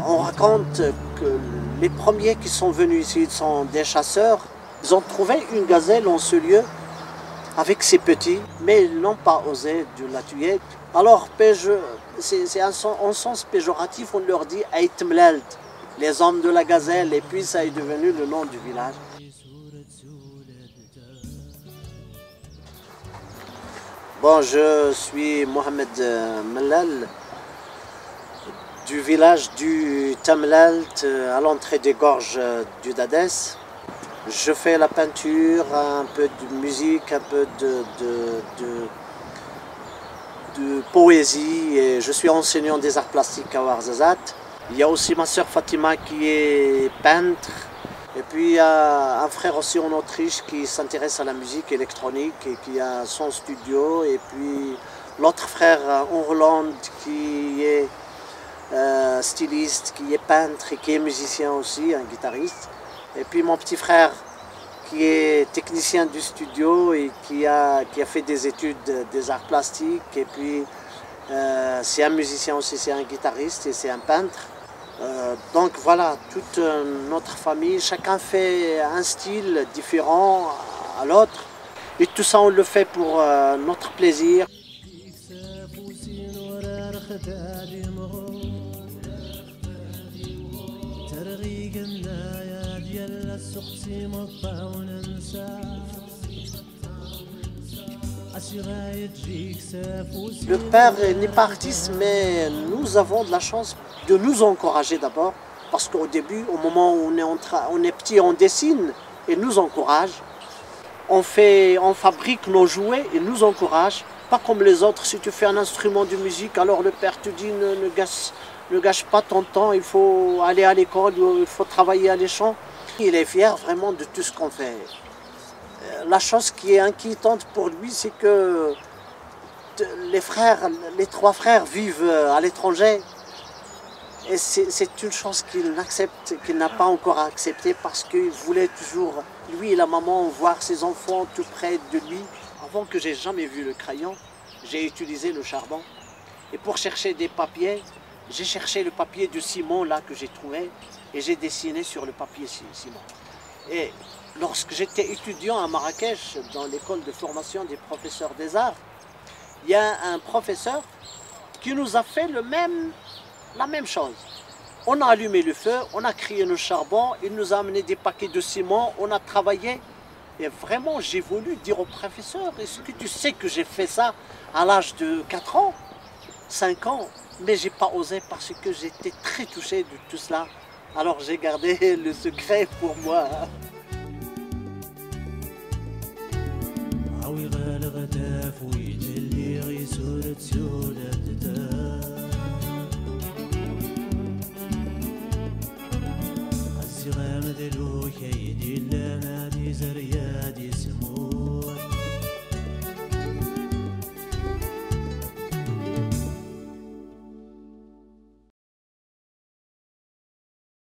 On raconte que les premiers qui sont venus ici sont des chasseurs. Ils ont trouvé une gazelle en ce lieu avec ses petits, mais ils n'ont pas osé de la tuer. Alors, c'est en sens péjoratif, on leur dit Ait Mleld, les hommes de la gazelle, et puis ça est devenu le nom du village. Bon, je suis Mohamed Mellal, du village du Tamlalt, à l'entrée des gorges du Dadès. Je fais la peinture, un peu de musique, un peu de poésie, et je suis enseignant des arts plastiques à Ouarzazate. Il y a aussi ma sœur Fatima qui est peintre. Et puis il y a un frère aussi en Autriche qui s'intéresse à la musique électronique et qui a son studio. Et puis l'autre frère en Hollande qui est styliste, qui est peintre et qui est musicien aussi, un guitariste. Et puis mon petit frère qui est technicien du studio et qui a fait des études des arts plastiques. Et puis c'est un musicien aussi, c'est un guitariste et c'est un peintre. Donc voilà, toute notre famille, chacun fait un style différent à l'autre. Et tout ça, on le fait pour notre plaisir. Le père n'est pas artiste, mais nous avons de la chance de nous encourager d'abord, parce qu'au début, au moment où on est petit, on dessine et nous encourage. On fabrique nos jouets et nous encourage. Pas comme les autres, si tu fais un instrument de musique, alors le père te dit ne gâche pas ton temps, il faut aller à l'école, il faut travailler à l'échamp. Il est fier vraiment de tout ce qu'on fait. La chose qui est inquiétante pour lui, c'est que les trois frères vivent à l'étranger. Et c'est une chose qu'il n'a pas encore acceptée parce qu'il voulait toujours, lui et la maman, voir ses enfants tout près de lui. Avant que j'ai jamais vu le crayon, j'ai utilisé le charbon. Et pour chercher des papiers, j'ai cherché le papier de Simon là que j'ai trouvé et j'ai dessiné sur le papier Simon. Et lorsque j'étais étudiant à Marrakech, dans l'école de formation des professeurs des arts, il y a un professeur qui nous a fait la même chose. On a allumé le feu, on a crié le charbon, il nous a amené des paquets de ciment, on a travaillé. Et vraiment, j'ai voulu dire au professeur, est-ce que tu sais que j'ai fait ça à l'âge de 4 ans, 5 ans? Mais j'ai pas osé parce que j'étais très touché de tout cela. Alors j'ai gardé le secret pour moi. الزغام ذلو كيدي لنا دي زريادي سموت